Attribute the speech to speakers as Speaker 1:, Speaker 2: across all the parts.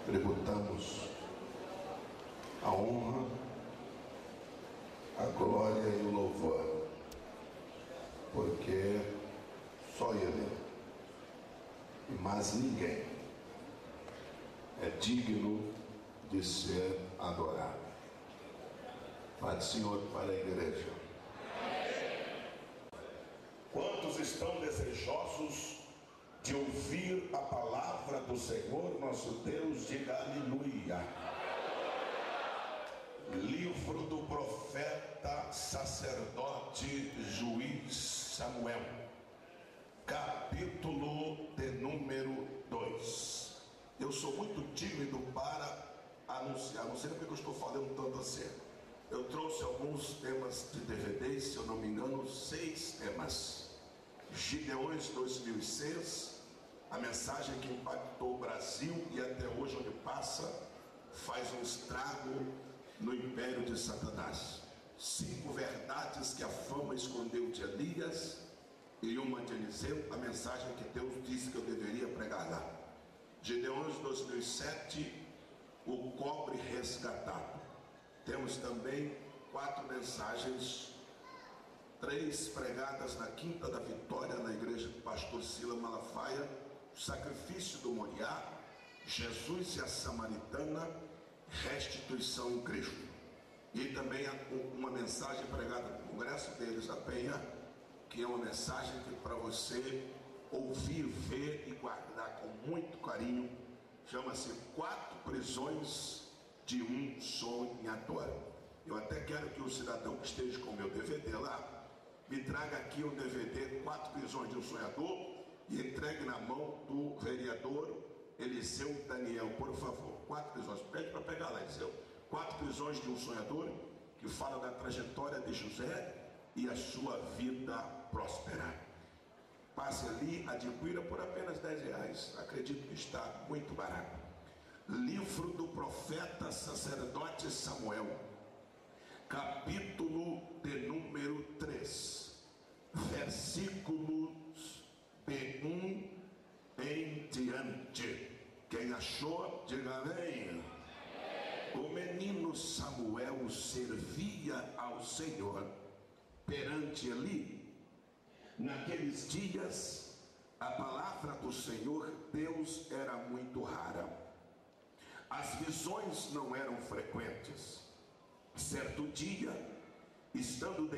Speaker 1: tributamos a honra, a glória e o louvor, porque só Ele e mais ninguém é digno de ser adorado. Pai do Senhor para a igreja.
Speaker 2: Quantos estão desejosos de ouvir a palavra do Senhor nosso Deus? Diga aleluia. Livro do profeta, sacerdote, juiz Samuel, capítulo de número 2. Eu sou muito tímido para anunciar, não sei porque eu estou falando tanto assim. Eu trouxe alguns temas de DVD, se eu não me engano, 6 temas. Gideões 2006, a mensagem que impactou o Brasil e até hoje onde passa faz um estrago no império de Satanás. 5 verdades que a fama escondeu de Elias e uma de Eliseu, a mensagem que Deus disse que eu deveria pregar lá. Gideões 2007, o cobre resgatado. Temos também 4 mensagens, 3 pregadas na Quinta da Vitória, na igreja do pastor Sila Malafaia, o sacrifício do Moriá, Jesus e a Samaritana, restituição em Cristo. E também uma mensagem pregada no congresso deles da Penha, que é uma mensagem que para você ouvir, ver e guardar com muito carinho, chama-se 4 prisões de um sonhador. Eu até quero que o cidadão que esteja com o meu DVD lá me traga aqui o DVD 4 prisões de um sonhador e entregue na mão do vereador Eliseu Daniel, por favor. 4 prisões, pede para pegar lá, Eliseu. 4 prisões de um sonhador, que fala da trajetória de José e a sua vida próspera. Passe ali, adquira por apenas R$10. Acredito que está muito barato. Livro do profeta, sacerdote Samuel, capítulo de número 3, versículos de 1 em diante. Quem achou, diga amém. O menino Samuel servia ao Senhor perante Eli. Naqueles dias, a palavra do Senhor Deus era muito rara. As visões não eram frequentes. Certo dia, estando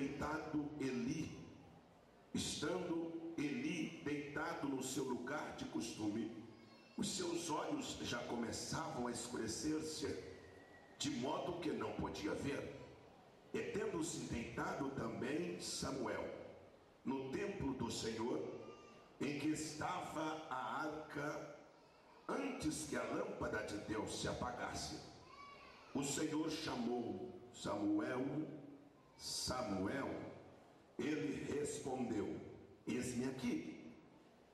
Speaker 2: Eli deitado no seu lugar de costume, os seus olhos já começavam a escurecer-se, de modo que não podia ver. E tendo-se deitado também Samuel no templo do Senhor, em que estava a arca, antes que a lâmpada de Deus se apagasse, o Senhor chamou: Samuel, Samuel. Ele respondeu: eis-me aqui.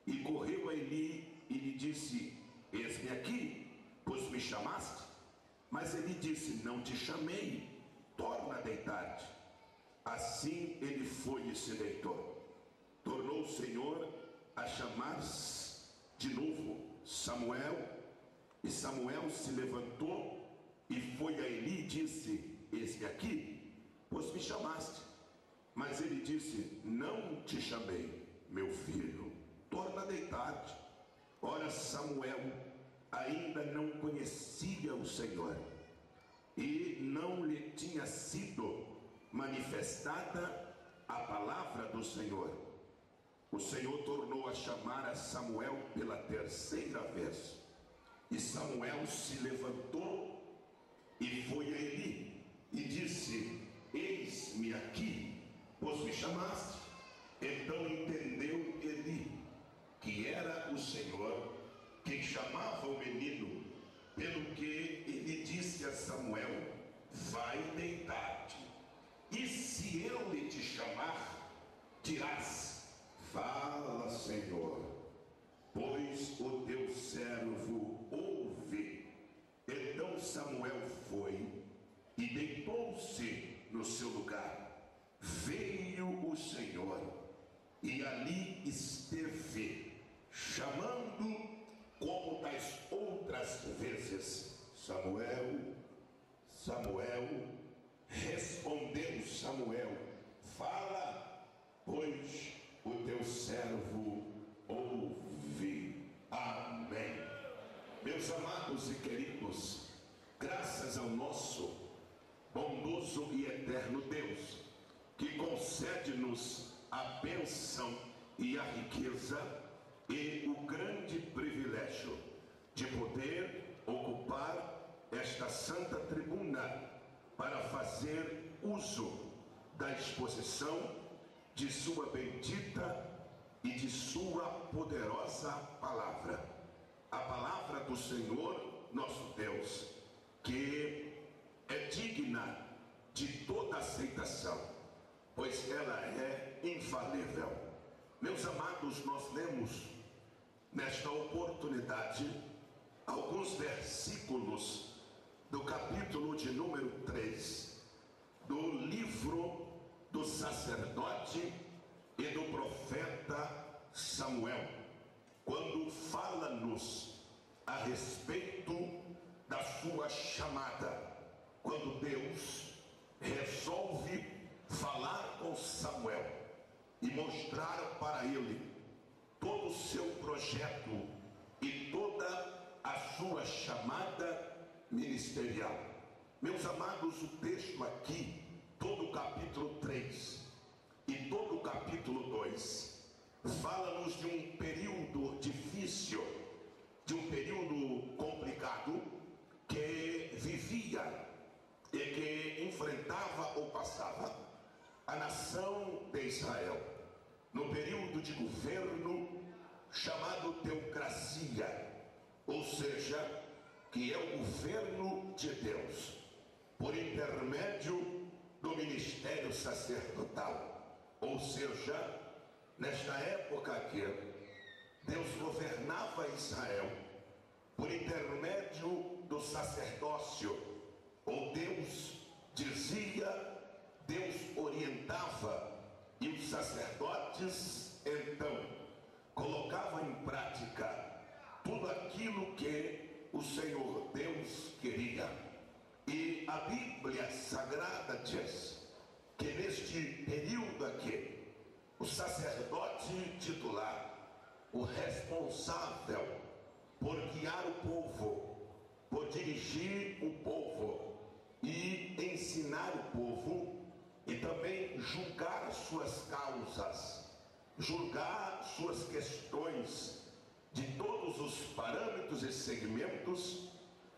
Speaker 2: E correu a Eli e lhe disse: eis-me aqui, pois me chamaste? Mas ele disse: não te chamei, torna a deitar-te. Assim ele foi e se deitou. Tornou o Senhor a chamar de novo: Samuel. E Samuel se levantou e foi a Eli e disse: eis-me aqui, pois me chamaste? Mas ele disse: não te chamei, meu filho, torna a deitar-te. Ora, Samuel ainda não conhecia o Senhor, e não lhe tinha sido manifestada a palavra do Senhor. O Senhor tornou a chamar a Samuel pela 3ª vez. E Samuel se levantou e foi a Eli e disse: eis-me aqui, pois me chamaste? Então entendeu Eli que era o Senhor quem chamava o menino, pelo que ele disse a Samuel: vai deitar-te, e se eu lhe te chamar, dirás: fala, Senhor, pois o teu servo ouve. Então Samuel foi e deitou-se no seu lugar. Veio o Senhor e ali esteve, chamando como das outras vezes. Samuel, Samuel, respondeu Samuel: fala, pois o teu servo ouve. Amém. Meus amados e queridos, graças ao nosso bondoso e eterno Deus, que concede-nos a bênção e a riqueza e o grande privilégio de poder ocupar esta santa tribuna para fazer uso da exposição de sua bendita e de sua poderosa palavra, a palavra do Senhor nosso Deus, que é digna de toda aceitação, pois ela é infalível. Meus amados, nós lemos nesta oportunidade alguns versículos do capítulo de número 3 do livro do sacerdote e do profeta Samuel, quando fala-nos a respeito da sua chamada, quando Deus resolve falar com Samuel e mostrar para ele todo o seu projeto e toda a sua chamada ministerial. Meus amados, o texto aqui, todo o capítulo 3 e todo o capítulo 2, fala-nos de um período difícil, de um período complicado que vivia e que enfrentava ou passava a nação de Israel, no período de governo chamado teocracia, ou seja, que é o governo de Deus, por intermédio do ministério sacerdotal. Ou seja, nesta época aqui, Deus governava Israel por intermédio do sacerdócio, ou Deus dizia, Deus orientava, e os sacerdotes então colocavam em prática tudo aquilo que o Senhor Deus queria. E a Bíblia Sagrada diz que neste período aqui, o sacerdote titular, o responsável por guiar o povo, por dirigir o povo e ensinar o povo, e também julgar suas causas, julgar suas questões de todos os parâmetros e segmentos,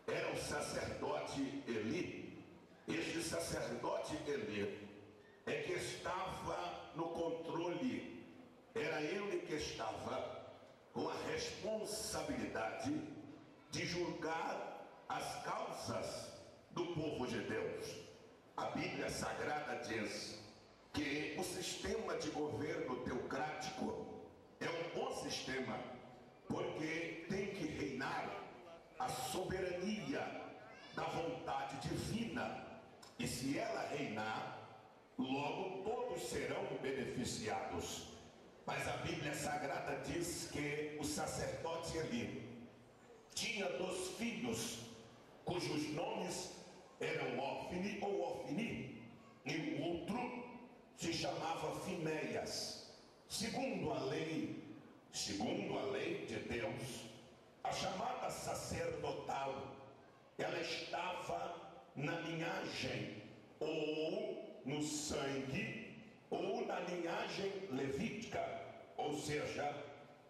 Speaker 2: era o sacerdote Eli. Este sacerdote Eli é que estava no controle, era ele que estava com a responsabilidade de julgar as causas do povo de Deus. A Bíblia Sagrada diz que o sistema de governo teocrático é um bom sistema, porque tem que reinar a soberania da vontade divina, e se ela reinar, logo todos serão beneficiados. Mas a Bíblia Sagrada diz que o sacerdote Eli tinha 2 filhos, cujos nomes eram Ofni ou Ofni, e o outro se chamava Finéias. Segundo a lei de Deus, a chamada sacerdotal, ela estava na linhagem, ou no sangue, ou na linhagem levítica. Ou seja,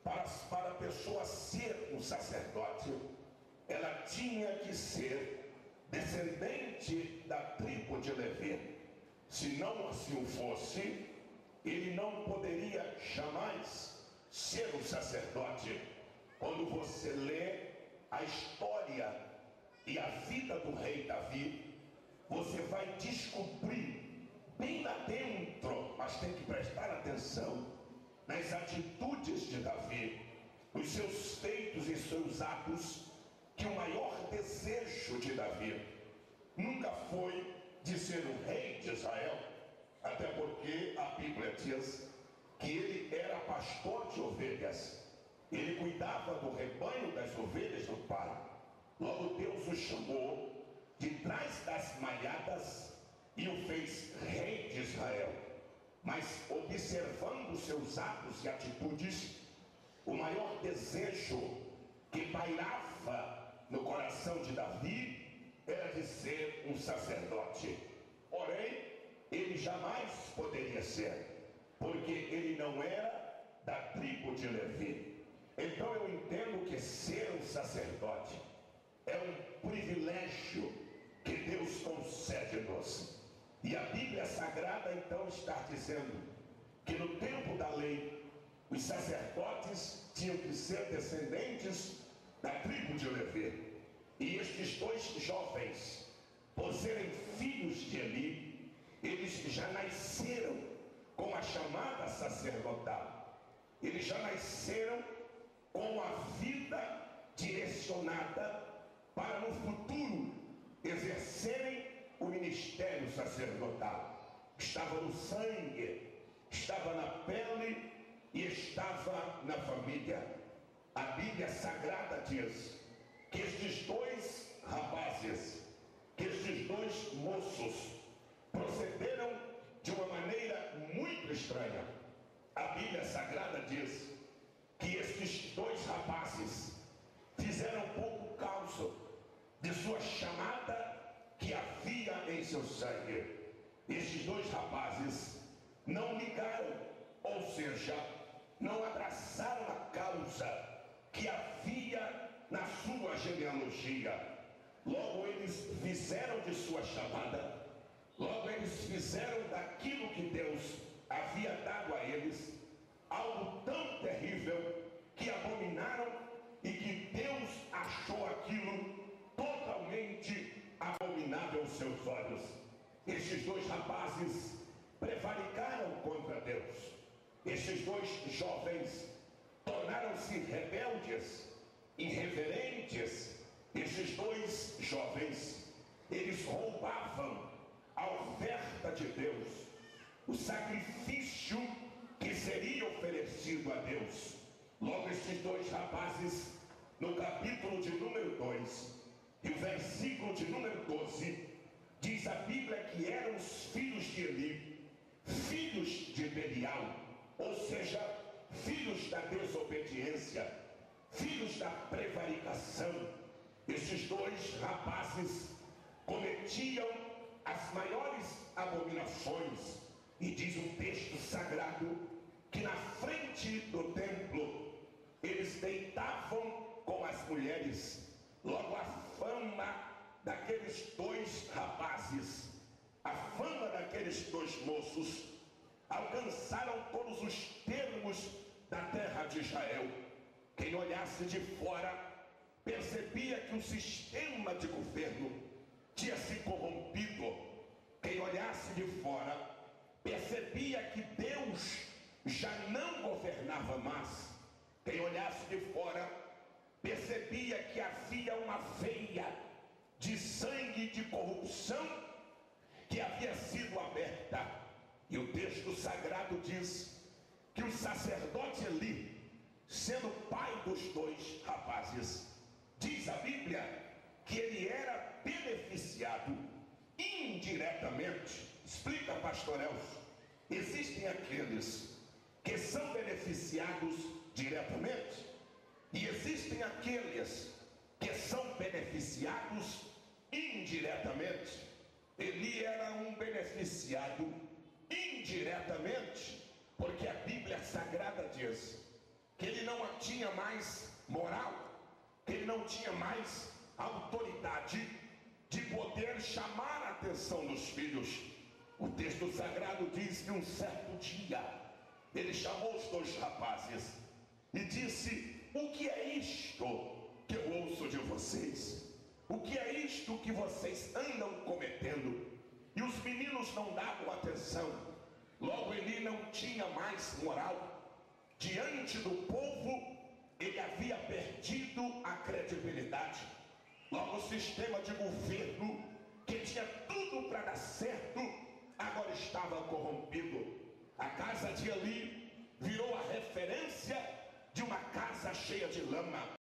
Speaker 2: para a pessoa ser um sacerdote, ela tinha que ser descendente da tribo de Levi. Se não assim fosse, ele não poderia jamais ser um sacerdote. Quando você lê a história e a vida do rei Davi, você vai descobrir bem lá dentro, mas tem que prestar atenção nas atitudes de Davi, os seus feitos e seus atos, que o maior desejo de Davi nunca foi de ser o rei de Israel, até porque a Bíblia diz que ele era pastor de ovelhas, ele cuidava do rebanho das ovelhas do pai. Logo Deus o chamou de trás das malhadas e o fez rei de Israel. Mas observando seus atos e atitudes, o maior desejo que pairava no coração de Davi era de ser um sacerdote. Porém, ele jamais poderia ser, porque ele não era da tribo de Levi. Então eu entendo que ser um sacerdote é um privilégio que Deus concede-nos. E a Bíblia Sagrada então está dizendo que no tempo da lei, os sacerdotes tinham que ser descendentes da tribo de Levi. E estes dois jovens, por serem filhos de Eli, eles já nasceram com a chamada sacerdotal. Eles já nasceram com a vida direcionada para no futuro exercerem o ministério sacerdotal. Estava no sangue, estava na pele e estava na família. A Bíblia Sagrada diz que estes dois rapazes, que estes dois moços procederam de uma maneira muito estranha. A Bíblia Sagrada diz que estes dois rapazes fizeram pouco caso de sua chamada que havia em seu sangue. Estes dois rapazes não ligaram, ou seja, não abraçaram a causa que havia na sua genealogia. Logo eles fizeram de sua chamada, logo eles fizeram daquilo que Deus havia dado a eles algo tão terrível que abominaram e que Deus achou aquilo totalmente abominável aos seus olhos. Estes dois rapazes prevaricaram contra Deus. Estes dois jovens tornaram-se rebeldes, irreverentes. Estes dois jovens, eles roubavam a oferta de Deus, o sacrifício que seria oferecido a Deus. Logo estes dois rapazes, no capítulo de número 2 e o versículo de número 12, diz a Bíblia que eram os filhos de Eli, filhos de Belial, ou seja, filhos da desobediência, filhos da prevaricação. Estes dois rapazes cometiam as maiores abominações, e diz o texto sagrado que na frente do templo eles deitavam com as mulheres. Logo a fama daqueles dois rapazes, a fama daqueles dois moços alcançaram todos os termos da terra de Israel. Quem olhasse de fora percebia que o sistema de governo tinha se corrompido. Quem olhasse de fora percebia que Deus já não governava mais. Quem olhasse de fora percebia que havia uma veia de sangue e de corrupção que havia sido aberta. E o texto sagrado diz que o sacerdote Eli, sendo pai dos dois rapazes, diz a Bíblia que ele era beneficiado indiretamente. Explica, pastor Elcio. Existem aqueles que são beneficiados diretamente e existem aqueles que são beneficiados indiretamente. Eli era um beneficiado indiretamente, porque a Bíblia Sagrada diz que ele não tinha mais moral, que ele não tinha mais autoridade de poder chamar a atenção dos filhos. O texto sagrado diz que um certo dia ele chamou os dois rapazes e disse: o que é isto que eu ouço de vocês? O que é isto que vocês andam cometendo? E os meninos não davam atenção. Logo ele não tinha mais moral. Diante do povo ele havia perdido a credibilidade. Logo o sistema de governo que tinha tudo para dar certo agora estava corrompido. A casa de Eli virou a referência de uma casa cheia de lama.